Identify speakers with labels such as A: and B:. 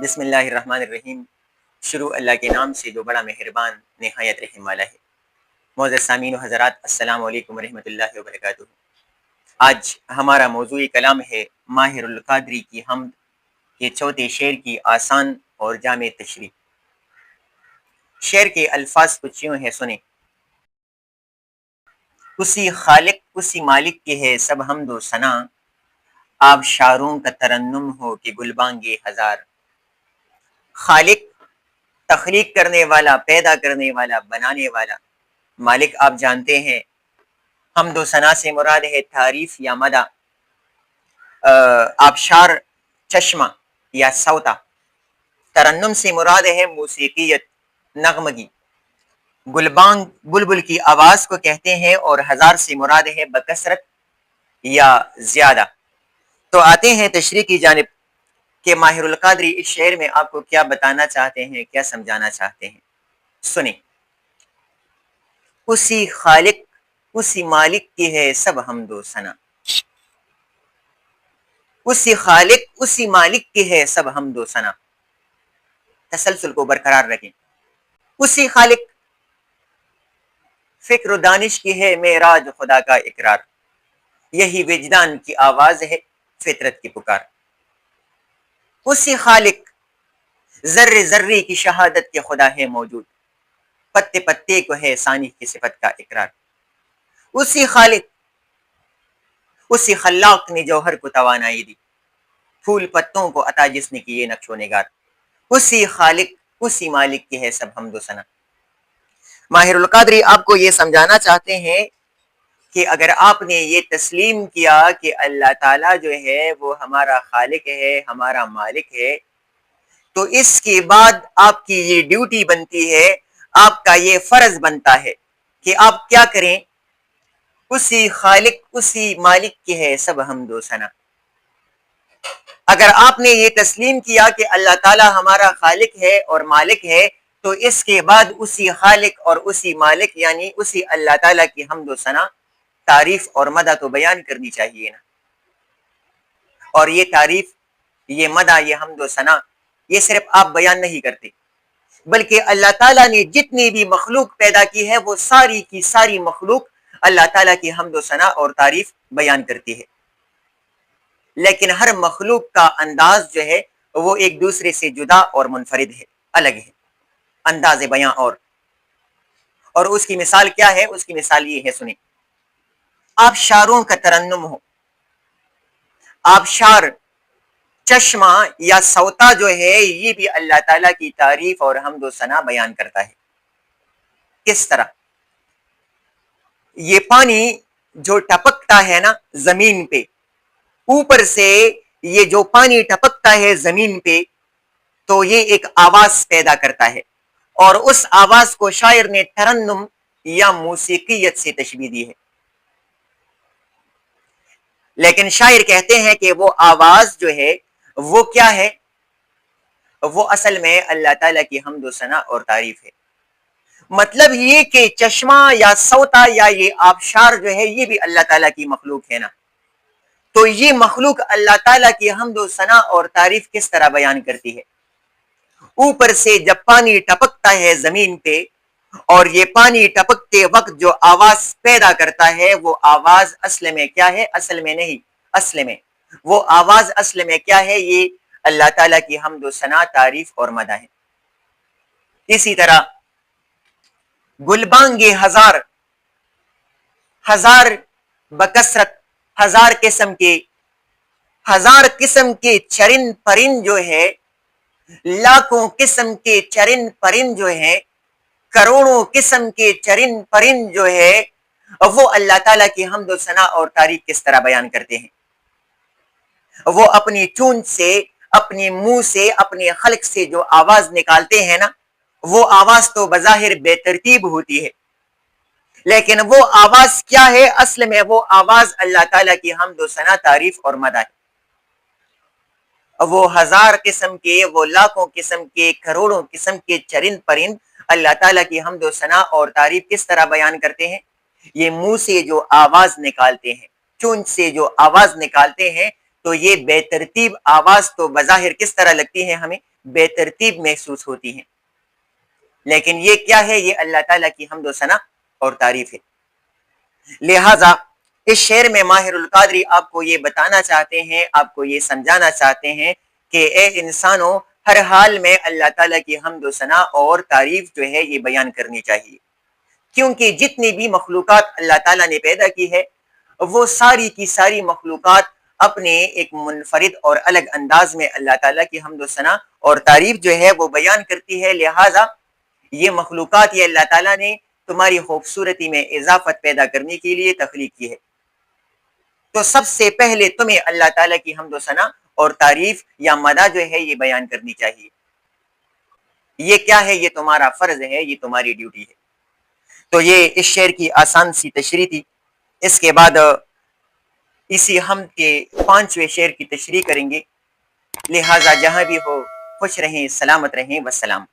A: بسم اللہ الرحمن الرحیم۔ شروع اللہ کے نام سے جو بڑا مہربان نہایت رحم والا ہے۔ معزز سامعین و حضرات، السلام علیکم ورحمۃ اللہ وبرکاتہ۔ آج ہمارا موضوع کلام ہے ماہر القادری کی حمد کے چوتھے شعر کی آسان اور جامع تشریح۔ شعر کے الفاظ کچھ یوں ہیں، سنیں۔ اسی خالق اسی مالک کے ہے سب حمد و ثنا، آبشاروں کا ترنم ہو کہ گلبانگے ہزار۔ خالق تخلیق کرنے والا، پیدا کرنے والا، بنانے والا۔ مالک آپ جانتے ہیں، حمد و ثنا سے مراد ہے تعریف یا مدح۔ آبشار چشمہ یا سوتا۔ ترنم سے مراد ہے موسیقیت، نغمگی۔ گلبانگ بلبل کی آواز کو کہتے ہیں، اور ہزار سے مراد ہے بکثرت یا زیادہ۔ تو آتے ہیں تشریح کی جانب کہ ماہر القادری اس شعر میں آپ کو کیا بتانا چاہتے ہیں، کیا سمجھانا چاہتے ہیں، سنیں۔ اسی خالق اسی مالک کی ہے سب حمد و ثنا، اسی خالق اسی مالک کی ہے سب حمد و ثنا۔ تسلسل کو برقرار رکھیں۔ اسی خالق، فکر و دانش کی ہے معراج خدا کا اقرار، یہی وجدان کی آواز ہے فطرت کی پکار۔ اسی خالق، ذرے ذرے کی شہادت کے خدا ہے موجود، پتے پتے کو ہے ثانی کی صفت کا اقرار۔ اسی خالق اسی خلاق نے جوہر کو توانائی دی، پھول پتوں کو عطا جس نے کیے نقش و نگار۔ اسی خالق اسی مالک کی ہے سب حمد و ثنا۔ ماہر القادری آپ کو یہ سمجھانا چاہتے ہیں کہ اگر آپ نے یہ تسلیم کیا کہ اللہ تعالیٰ جو ہے وہ ہمارا خالق ہے، ہمارا مالک ہے، تو اس کے بعد آپ کی یہ ڈیوٹی بنتی ہے، آپ کا یہ فرض بنتا ہے کہ آپ کیا کریں؟ اسی خالق اسی مالک کی ہے سب حمد و ثنا۔ اگر آپ نے یہ تسلیم کیا کہ اللہ تعالیٰ ہمارا خالق ہے اور مالک ہے، تو اس کے بعد اسی خالق اور اسی مالک یعنی اسی اللہ تعالیٰ کی حمد و ثنا، تعریف اور مدح تو بیان کرنی چاہیے نا۔ اور یہ تعریف، یہ مدح، یہ حمد و ثنا، یہ صرف آپ بیان نہیں کرتے، بلکہ اللہ تعالیٰ نے جتنی بھی مخلوق پیدا کی ہے وہ ساری کی ساری مخلوق اللہ تعالیٰ کی حمد و ثنا اور تعریف بیان کرتی ہے۔ لیکن ہر مخلوق کا انداز جو ہے وہ ایک دوسرے سے جدا اور منفرد ہے، الگ ہے، انداز بیاں۔ اور اس کی مثال کیا ہے؟ اس کی مثال یہ ہے، سنیں۔ آبشاروں کا ترنم ہو، آبشار چشمہ یا سوتا جو ہے یہ بھی اللہ تعالیٰ کی تعریف اور حمد و ثنا بیان کرتا ہے۔ کس طرح؟ یہ پانی جو ٹپکتا ہے نا زمین پہ، اوپر سے یہ جو پانی ٹپکتا ہے زمین پہ، تو یہ ایک آواز پیدا کرتا ہے، اور اس آواز کو شاعر نے ترنم یا موسیقیت سے تشبیہ دی ہے۔ لیکن شاعر کہتے ہیں کہ وہ آواز جو ہے وہ کیا ہے؟ وہ اصل میں اللہ تعالیٰ کی حمد و ثنا اور تعریف ہے۔ مطلب یہ کہ چشمہ یا سوتا یا یہ آبشار جو ہے یہ بھی اللہ تعالیٰ کی مخلوق ہے نا۔ تو یہ مخلوق اللہ تعالیٰ کی حمد و ثنا اور تعریف کس طرح بیان کرتی ہے؟ اوپر سے جب پانی ٹپکتا ہے زمین پہ، اور یہ پانی ٹپکتے وقت جو آواز پیدا کرتا ہے، وہ آواز اصل میں کیا ہے؟ اصل میں نہیں، اصل میں وہ آواز اصل میں کیا ہے؟ یہ اللہ تعالیٰ کی حمد و ثنا، تعریف اور مدح ہے۔ اسی طرح گلبانگے ہزار، ہزار بکثرت، ہزار قسم کے چرند پرند جو ہے، لاکھوں قسم کے چرند پرند جو ہے، کروڑوں قسم کے چرند پرند جو ہے، وہ اللہ تعالیٰ کی حمد و ثنا اور تعریف کس طرح بیان کرتے ہیں؟ وہ اپنی چونچ سے، اپنے منہ سے، اپنے خلق سے جو آواز نکالتے ہیں نا، وہ آواز تو بظاہر بے ترتیب ہوتی ہے، لیکن وہ آواز کیا ہے؟ اصل میں وہ آواز اللہ تعالیٰ کی حمد و ثنا، تعریف اور مدح ہے۔ وہ ہزار قسم کے، وہ لاکھوں قسم کے، کروڑوں قسم کے چرند پرند اللہ تعالیٰ کی حمد و ثنا اور تعریف کس طرح بیان کرتے ہیں؟ یہ منہ سے جو آواز نکالتے ہیں، چونچ سے جو آواز نکالتے ہیں، تو یہ بے ترتیب آواز تو بظاہر کس طرح لگتی ہے، ہمیں بے ترتیب محسوس ہوتی ہے، لیکن یہ کیا ہے؟ یہ اللہ تعالیٰ کی حمد و ثنا اور تعریف ہے۔ لہذا اس شعر میں ماہر القادری آپ کو یہ بتانا چاہتے ہیں، آپ کو یہ سمجھانا چاہتے ہیں کہ اے انسانوں، ہر حال میں اللہ تعالیٰ کی حمد و ثنا اور تعریف جو ہے یہ بیان کرنی چاہیے، کیونکہ جتنی بھی مخلوقات اللہ تعالیٰ نے پیدا کی ہے وہ ساری کی ساری مخلوقات اپنے ایک منفرد اور الگ انداز میں اللہ تعالیٰ کی حمد و ثنا اور تعریف جو ہے وہ بیان کرتی ہے۔ لہٰذا یہ مخلوقات یہ اللہ تعالیٰ نے تمہاری خوبصورتی میں اضافت پیدا کرنے کے لیے تخلیق کی ہے، تو سب سے پہلے تمہیں اللہ تعالیٰ کی حمد و ثنا اور تعریف یا مدح جو ہے یہ بیان کرنی چاہیے۔ یہ کیا ہے؟ یہ تمہارا فرض ہے، یہ تمہاری ڈیوٹی ہے۔ تو یہ اس شعر کی آسان سی تشریح تھی۔ اس کے بعد اسی حمد کے 5ویں شعر کی تشریح کریں گے۔ لہٰذا جہاں بھی ہو خوش رہیں، سلامت رہیں، والسلام۔